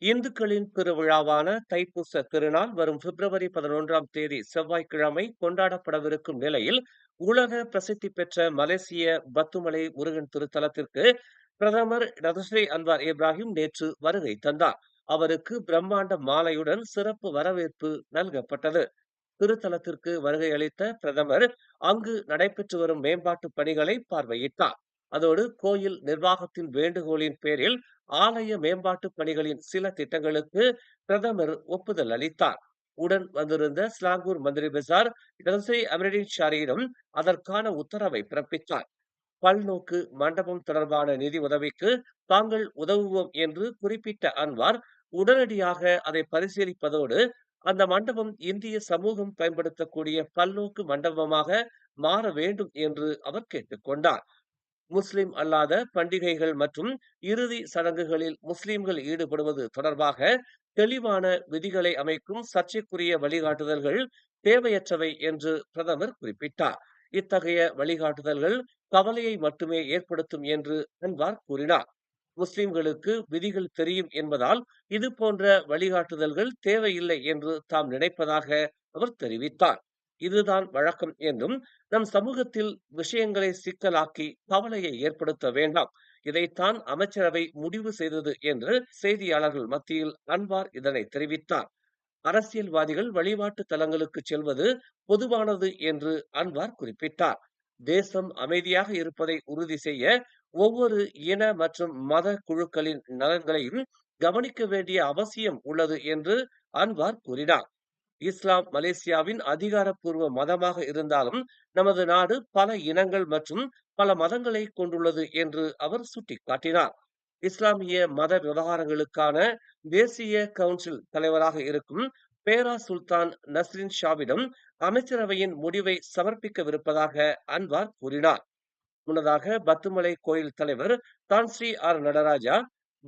இந்துக்களின் திருவிழாவான தைப்பூச திருநாள் வரும் பிப்ரவரி 11ஆம் தேதி செவ்வாய்க்கிழமை கொண்டாடப்படவிருக்கும் நிலையில், உலக பிரசித்தி பெற்ற மலேசிய பத்துமலை முருகன் திருத்தலத்திற்கு பிரதமர் டதஸ்ரீ அன்வார் இப்ராஹிம் நேற்று வருகை தந்தார். அவருக்கு பிரம்மாண்ட மாலையுடன் சிறப்பு வரவேற்பு நல்கப்பட்டது. திருத்தலத்திற்கு வருகை அளித்த பிரதமர் அங்கு நடைபெற்று வரும் மேம்பாட்டு பணிகளை பார்வையிட்டார். அதோடு கோயில் நிர்வாகத்தின் வேண்டுகோளின் பேரில் ஆலய மேம்பாட்டு பணிகளின் சில திட்டங்களுக்கு பிரதமர் ஒப்புதல் அளித்தார். உடன் வந்திருந்த ஸ்லாங்கூர் மந்திரி பசார் டதஸ்ரீ அமரடின் ஷாரியிடம் அதற்கான உத்தரவை பிறப்பித்தார். பல்நோக்கு மண்டபம் தொடர்பான நிதி உதவிக்கு தாங்கள் உதவுவோம் என்று குறிப்பிட்ட அன்வார் உடனடியாக அதை பரிசீலிப்பதோடு அந்த மண்டபம் இந்திய சமூகம் பயன்படுத்தக்கூடிய பல்நோக்கு மண்டபமாக மாற வேண்டும் என்று அவர் கேட்டுக்கொண்டார். முஸ்லிம் அல்லாத பண்டிகைகள் மற்றும் இறுதி சடங்குகளில் முஸ்லிம்கள் ஈடுபடுவது தொடர்பாக தெளிவான விதிகளை அமைக்கும் சர்ச்சைக்குரிய வழிகாட்டுதல்கள் தேவையற்றவை என்று பிரதமர் குறிப்பிட்டார். இத்தகைய வழிகாட்டுதல்கள் கவலையை மட்டுமே ஏற்படுத்தும் என்று அன்வார் கூறினார். முஸ்லிம்களுக்கு விதிகள் தெரியும் என்பதால் இது போன்ற வழிகாட்டுதல்கள் தேவையில்லை என்று தாம் நினைப்பதாக அவர் தெரிவித்தார். இதுதான் வழக்கம் என்றும் நம் சமூகத்தில் விஷயங்களை சிக்கலாக்கி கவலையை ஏற்படுத்த வேண்டாம், இதைத்தான் அமைச்சரவை முடிவு செய்தது என்று செய்தியாளர்கள் மத்தியில் அன்வார் இதனை தெரிவித்தார். அரசியல்வாதிகள் வழிபாட்டு தலங்களுக்கு செல்வது பொதுவானது என்று அன்வார் குறிப்பிட்டார். தேசம் அமைதியாக இருப்பதை உறுதி செய்ய ஒவ்வொரு இன மற்றும் மத குழுக்களின் நலன்களையும் கவனிக்க வேண்டிய அவசியம் உள்ளது என்று அன்வார் கூறினார். இஸ்லாம் மலேசியாவின் அதிகாரப்பூர்வ மதமாக இருந்தாலும் நமது நாடு பல இனங்கள் மற்றும் பல மதங்களை கொண்டுள்ளது என்று அவர் சுட்டிக்காட்டினார். இஸ்லாமிய மத விவகாரங்களுக்கான தேசிய கவுன்சில் தலைவராக இருக்கும் பேரா சுல்தான் நஸ்ரின் ஷாவிடம் அமைச்சரவையின் முடிவை சமர்ப்பிக்கவிருப்பதாக அன்வார் கூறினார். முன்னதாக பத்துமலை கோயில் தலைவர் தான்ஸ்ரீ ஆர் நடராஜா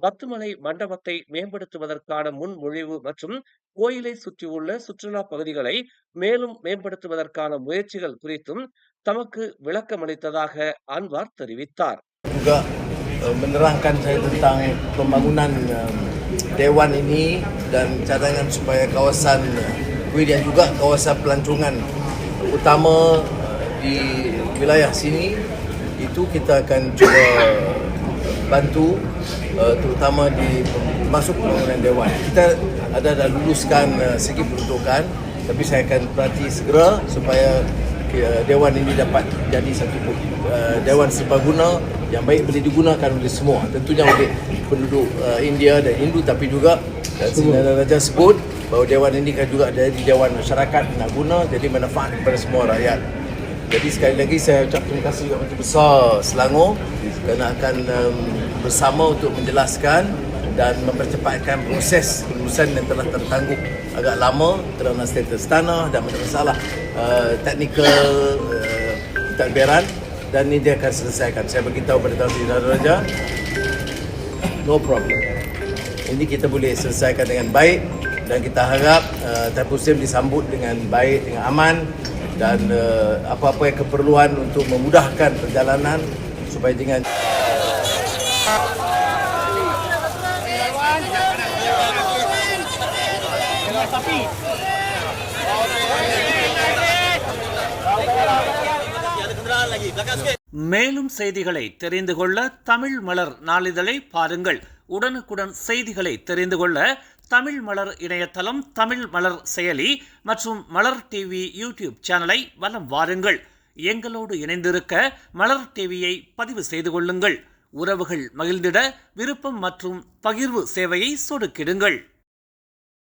பத்துமலை மண்டபத்தை மேம்படுத்துவதற்கான முன்மொழிவு மற்றும் கோயிலை சுற்றியுள்ள சுற்றுலா பகுதிகளை மேலும் மேம்படுத்துவதற்கான முயற்சிகள் குறித்தும் தமக்கு விளக்கமளித்ததாக அன்வார் தெரிவித்தார். Juga menerangkan saya tentang pembangunan Dewan ini dan cadangan supaya kawasan kuil dan juga kawasan pelancongan utama di wilayah sini itu kita akan cuba bantu terutama di masuk pembangunan Dewan. Kita ada dah luluskan segi peruntukan, tapi saya akan perhati segera supaya Dewan ini dapat jadi satu Dewan serbaguna yang baik boleh digunakan oleh semua, tentunya oleh penduduk India dan Hindu, tapi juga Sdn Raja sebut bahawa Dewan ini kan juga jadi Dewan masyarakat nak guna, jadi manfaat kepada semua rakyat. Jadi sekali lagi saya ucap terima kasih kepada Menteri Besar Selangor kerana akan bersama untuk menjelaskan dan mempercepatkan proses kelulusan yang telah tertangguh agak lama kerana status tanah dan masalah teknikal pentadbiran, dan ini dia akan selesaikan. Saya beritahu pada Tan Sri Raja, no problem. Ini kita boleh selesaikan dengan baik dan kita harap Taipusim disambut dengan baik, dengan aman, dan apa-apa yang keperluan untuk memudahkan perjalanan supaya dengan மேலும் செய்திகளை தெரிந்து கொள்ள தமிழ் மலர் நாளிதழை பாருங்கள். உடனுக்குடன் செய்திகளை தெரிந்து கொள்ள தமிழ் மலர் இணையதளம், தமிழ் மலர் செயலி மற்றும் மலர் டிவி யூடியூப் சேனலை வலம் வாருங்கள். எங்களோடு இணைந்திருக்க மலர் டிவியை பதிவு செய்து கொள்ளுங்கள். உறவுகள் மகிழ்ந்திட விருப்பம் மற்றும் பகிர்வு சேவையை சொடுக்கிடுங்கள்.